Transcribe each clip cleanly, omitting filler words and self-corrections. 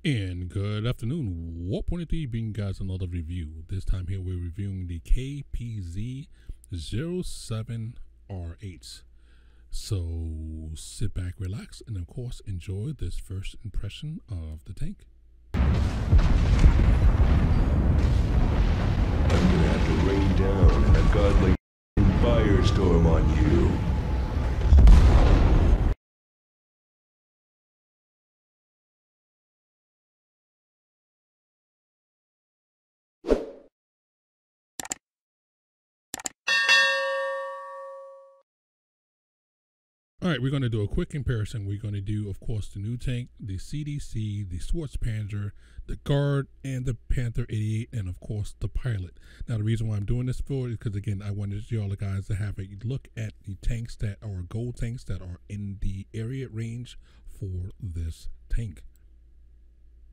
And good afternoon, Warp103 bringing you guys another review. This time here we're reviewing the KPZ-07R8. So sit back, relax, and of course enjoy this first impression of the tank. I'm gonna have to rain down a godly firestorm on you. All right, we're going to do a quick comparison. We're going to do, of course, the new tank, the CDC, the Panzer, the Guard, and the Panther 88, and of course, the pilot. Now, the reason why I'm doing this for is because, again, I wanted y'all guys to have a look at the tanks that are gold tanks that are in the area range for this tank.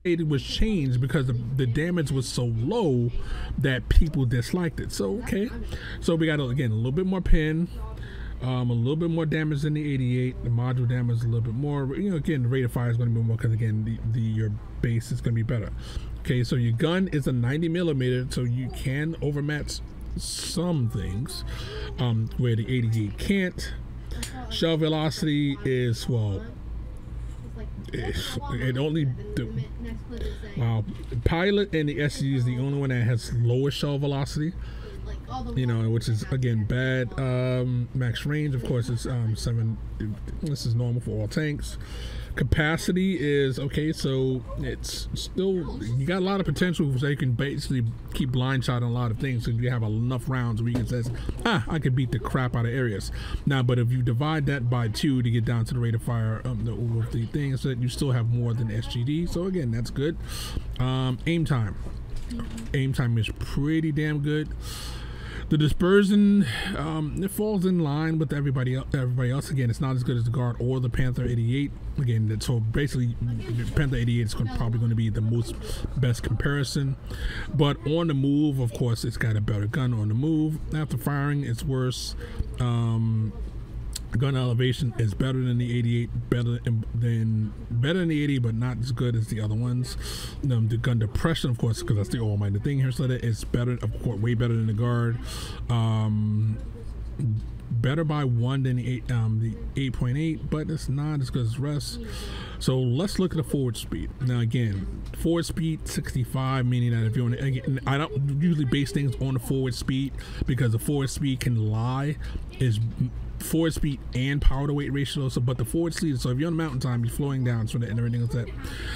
It was changed because the damage was so low that people disliked it. So, okay. So we got, again, a little bit more pin. A little bit more damage than the 88. The module damage is a little bit more. You know, again, the rate of fire is going to be more because, again, your base is going to be better. Okay, so your gun is a 90mm, so you can overmatch some things where the 88 can't. Shell velocity is, well, it only pilot and the SG is the only one that has lower shell velocity. You know, which is again bad. Max range, of course, is 7. This is normal for all tanks. Capacity is okay, so it's still, you got a lot of potential, so you can basically keep blind shot on a lot of things. So you have enough rounds where you can say, I could beat the crap out of areas. Now, but if you divide that by 2 to get down to the rate of fire with the thing, so that you still have more than SGD. So again, that's good. Aim time. Aim time is pretty damn good. The dispersion, it falls in line with everybody else. Again, it's not as good as the Guard or the Panther 88. Again, so basically, the Panther 88 is probably going to be the best comparison. But on the move, of course, it's got a better gun on the move. After firing, it's worse. Gun elevation is better than the 88, better than the 80, but not as good as the other ones. The gun depression, of course, because that's the almighty thing here, so that it's better, of course, way better than the Guard. Better by 1 than the 8.8, but it's not as good as the rest. So let's look at the forward speed. Now again, forward speed 65, meaning that if you want to, again, I don't usually base things on the forward speed because the forward speed can lie, is forward speed and power to weight ratio. So, but the forward speed, so if you're on the mountain time, you're flowing down, so that and everything else, that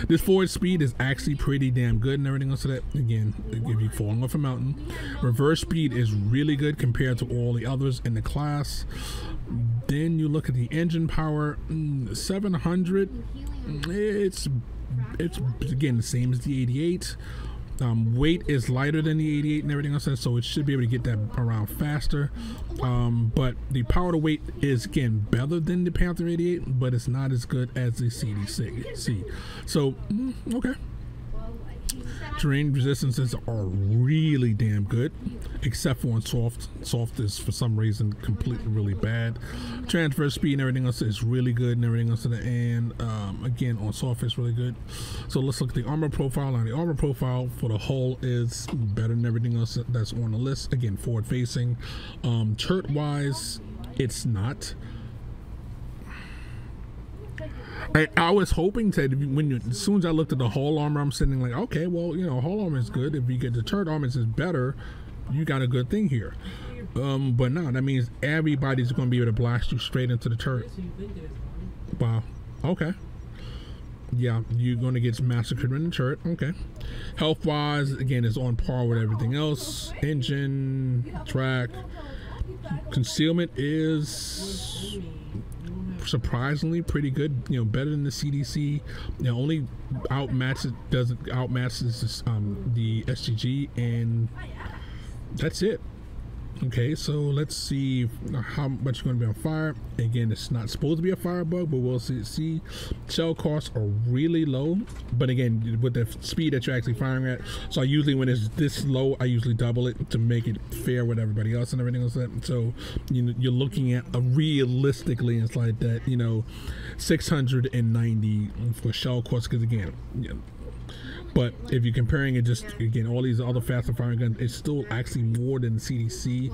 this forward speed is actually pretty damn good and everything else, so that again, if you're falling off a mountain. Reverse speed is really good compared to all the others in the class. Then you look at the engine power, 700. It's again the same as the 88. Weight is lighter than the 88 and everything else, so it should be able to get that around faster. But the power to weight is again better than the Panther 88, but it's not as good as the CDC. So okay. Terrain resistances are really damn good, except for on soft. Soft is for some reason completely really bad. Transfer speed and everything else is really good and everything else, and again on soft is really good. So let's look at the armor profile. Now the armor profile for the hull is better than everything else that's on the list. Again, forward facing. Turret wise, it's not. I was hoping to, as soon as I looked at the hull armor, I'm sitting like, okay, well, you know, hull armor is good. If you get the turret armor is better, you got a good thing here. But no, that means everybody's going to be able to blast you straight into the turret. Wow. Okay. Yeah, you're going to get massacred in the turret. Okay. Health wise, again, it's on par with everything else. Engine, track, concealment is surprisingly pretty good, you know, better than the CDC. You know, only doesn't outmatch the SGG, and that's it. Okay, so let's see how much you're going to be on fire. Again, it's not supposed to be a firebug, but we'll see. Shell costs are really low, but again, with the speed that you're actually firing at, so I usually, when it's this low, I usually double it to make it fair with everybody else and everything else. So you know, you're looking at realistically, it's like that, you know, 690 for shell costs, because again, you know, But if you're comparing it, just again, all these other faster firing guns, it's still actually more than the CDC.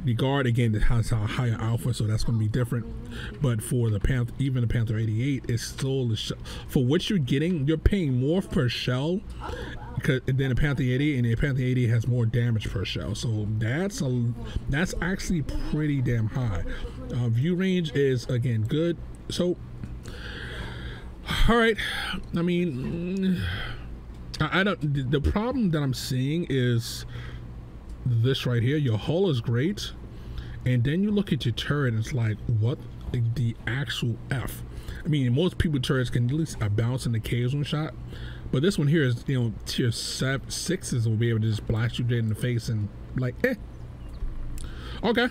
The Guard again has a higher alpha, so that's going to be different. But for the Panther, even the Panther 88, it's still for what you're getting. You're paying more per shell than the Panther 80, and the Panther 80 has more damage per shell. So that's actually pretty damn high. View range is again good. So, all right. I mean, I don't. The problem that I'm seeing is this right here. Your hull is great, and then you look at your turret and it's like, what the actual F? I mean, most people turrets can at least bounce an occasional shot, but this one here is, you know, tier 6s will be able to just blast you dead in the face and like, okay.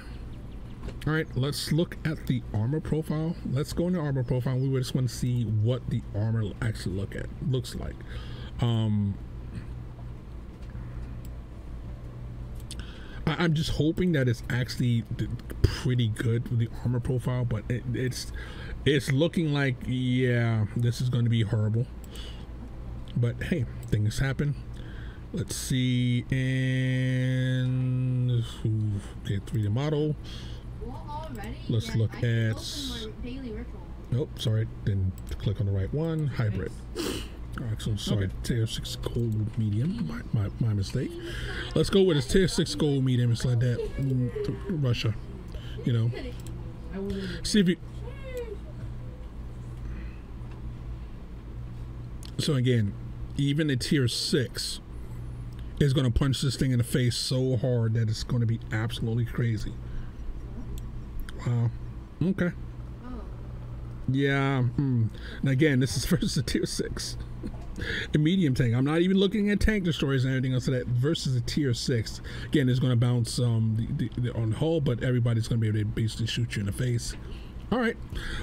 All right, let's look at the armor profile. Let's go into armor profile. We just want to see what the armor actually looks like. I'm just hoping that it's actually pretty good with the armor profile, but it's looking like, yeah, this is going to be horrible. But hey, things happen. Let's see, and okay, 3D model. Let's look at. Nope, sorry, didn't click on the right one. Hybrid. Excellent. Sorry, tier 6 gold medium. My mistake. Let's go with a tier 6 gold medium. It's like that. Russia, you know. See if you. So again, even a tier 6 is going to punch this thing in the face so hard that it's going to be absolutely crazy. Wow. Okay. Yeah. And again, this is versus a tier 6. A medium tank. I'm not even looking at tank destroyers and everything else of that versus a tier 6. Again, it's going to bounce on the hull, but everybody's going to be able to basically shoot you in the face. All right.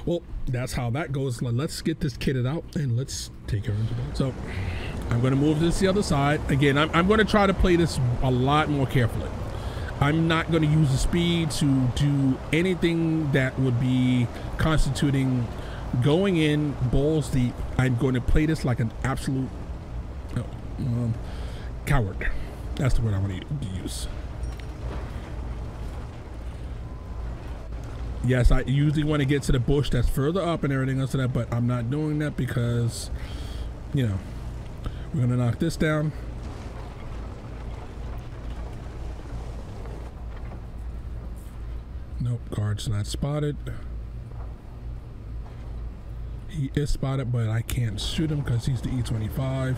Well, that's how that goes. Let's get this kitted out and let's take her into that. So I'm going to move this to the other side. Again, I'm going to try to play this a lot more carefully. I'm not going to use the speed to do anything that would be constituting going in balls deep. I'm going to play this like an absolute coward. That's the word I want to use. Yes, I usually want to get to the bush that's further up and everything else like that, but I'm not doing that because, you know, we're going to knock this down. Nope, guard's not spotted. He is spotted, but I can't shoot him because he's the E25.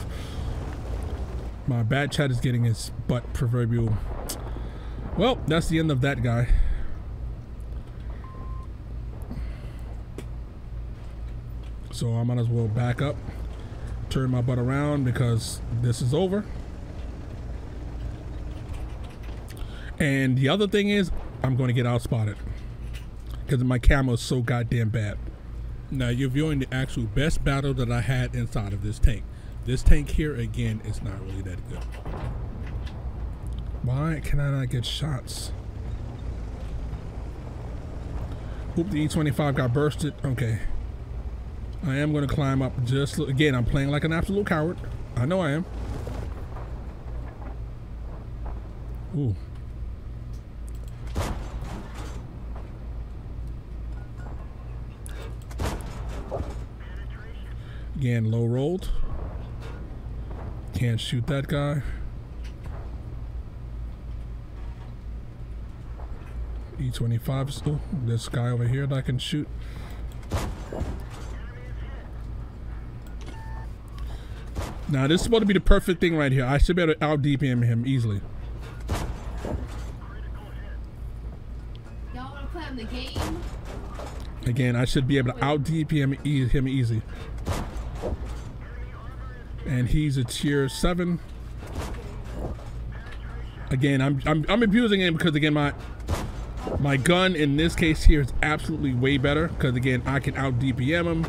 My bad chat is getting his butt proverbial. Well, that's the end of that guy. So I might as well back up, turn my butt around because this is over. And the other thing is, I'm going to get outspotted because my camo is so goddamn bad. Now you're viewing the actual best battle that I had inside of this tank. This tank here, again, is not really that good. Why can I not get shots? Oop, the E25 got bursted. Okay. I am going to climb up just, again, I'm playing like an absolute coward. I know I am. Ooh. Again, low rolled. Can't shoot that guy. E25 still. This guy over here that I can shoot. Now this is supposed to be the perfect thing right here. I should be able to out DPM him easily. Y'all wanna play on the game? Again, I should be able to out DPM him easy. And he's a tier 7. Again, I'm abusing him because again my gun in this case here is absolutely way better because again I can out DPM him.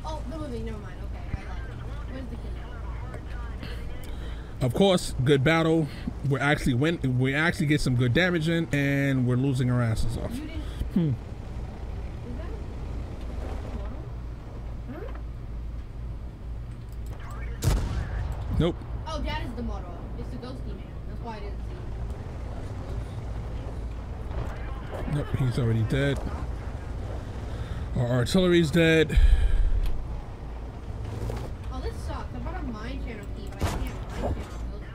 Oh, no moving, never mind. Okay, I got it. Where's the kid? Of course, good battle. We actually get some good damage in, and we're losing our asses off. Nope. Oh, that is the motto. It's the ghosty man. That's why I didn't see. Nope, he's already dead. Our artillery's dead. Oh, this sucks. I bought a mine channel key, but I can't mine channel.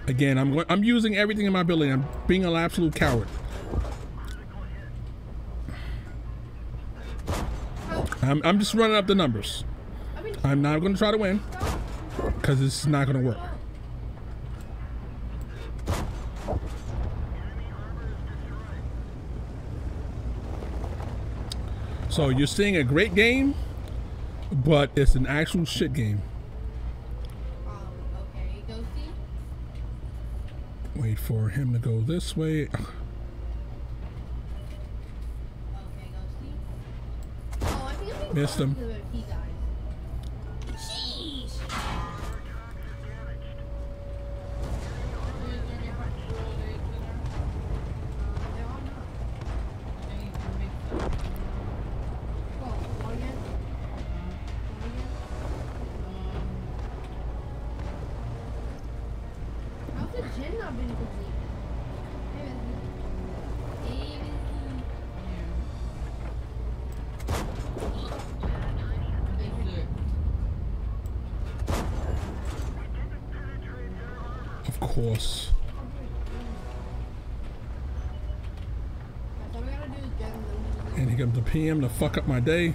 Again, I'm using everything in my ability. I'm being an absolute coward. I'm just running up the numbers. I'm not going to try to win because it's not going to work. So you're seeing a great game, but it's an actual shit game. Okay, ghosty. Wait for him to go this way. Okay, ghosty. Oh, I think I'm being Missed him. if he dies. Sheesh. They're all not. Oh, one again? One again? How's the gen not been complete? Of course. That's all we gotta do is get them. And he comes the PM to fuck up my day.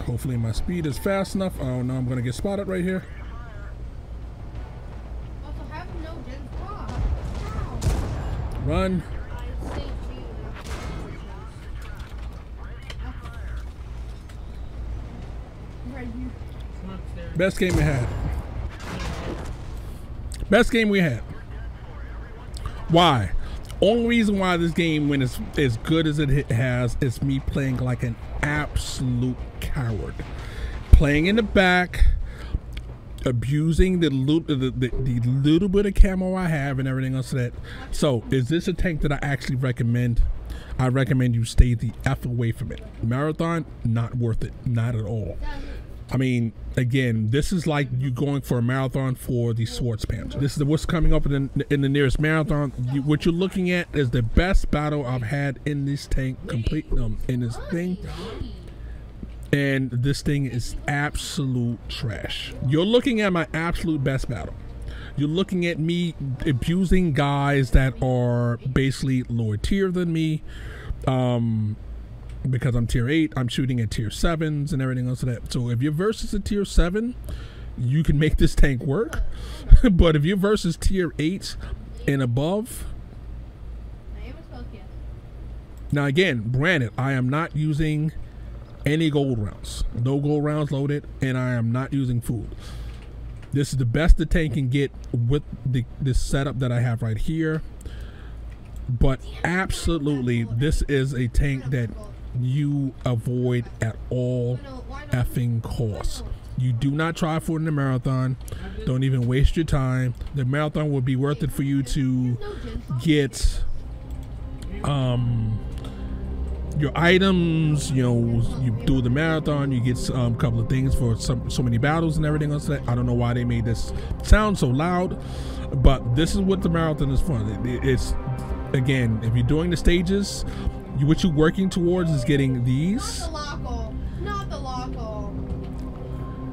Hopefully my speed is fast enough. Oh no, I'm gonna get spotted right here. Also, have no gen squad. How? Run. I saved you. Right here. Best game we had. Best game we had. Why? Only reason why this game went as good as it has is me playing like an absolute coward. Playing in the back, abusing the little bit of camo I have and everything else that. So, is this a tank that I actually recommend? I recommend you stay the F away from it. Marathon, not worth it. Not at all. I mean, again, this is like you going for a marathon for the Swordspanzer. This is what's coming up in the nearest marathon. What you're looking at is the best battle I've had in this tank, in this thing. And this thing is absolute trash. You're looking at my absolute best battle. You're looking at me abusing guys that are basically lower tier than me. Because I'm tier 8, I'm shooting at tier 7s and everything else like that. So if you're versus a tier 7, you can make this tank work. But if you're versus tier 8 and above, now again, granted, I am not using any gold rounds. No gold rounds loaded, and I am not using food. This is the best the tank can get with this setup that I have right here. But absolutely, this is a tank that you avoid at all effing costs. You do not try for it in the marathon. Don't even waste your time. The marathon will be worth it for you to get your items. You know, you do the marathon, you get a couple of things for so many battles and everything else. I don't know why they made this sound so loud, but this is what the marathon is for. It's, again, if you're doing the stages, what you're working towards is getting these. Not the local.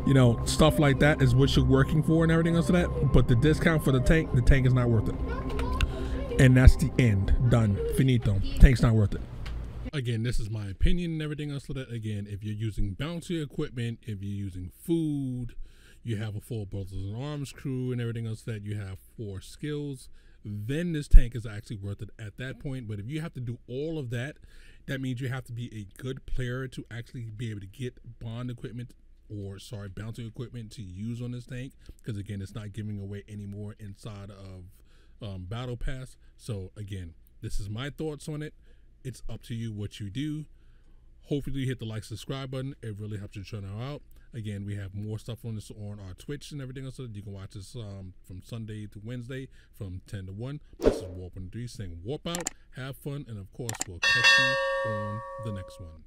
You know, stuff like that is what you're working for and everything else like that. But the discount for the tank is not worth it. And that's the end. Done. Finito. Tank's not worth it. Again, this is my opinion and everything else like that. Again, if you're using bounty equipment, if you're using food, you have a full Brothers in Arms crew and everything else that you have 4 skills, then this tank is actually worth it at that point. But if you have to do all of that, that means you have to be a good player to actually be able to get bond equipment, or sorry, bounty equipment to use on this tank, because again, it's not giving away anymore inside of Battle Pass. So again, this is my thoughts on it. It's up to you what you do. Hopefully you hit the like, subscribe button. It really helps your channel out. Again, we have more stuff on this on our Twitch and everything else. So you can watch this from Sunday to Wednesday from 10 to 1. This is Warp103 saying warp out, have fun, and of course, we'll catch you on the next one.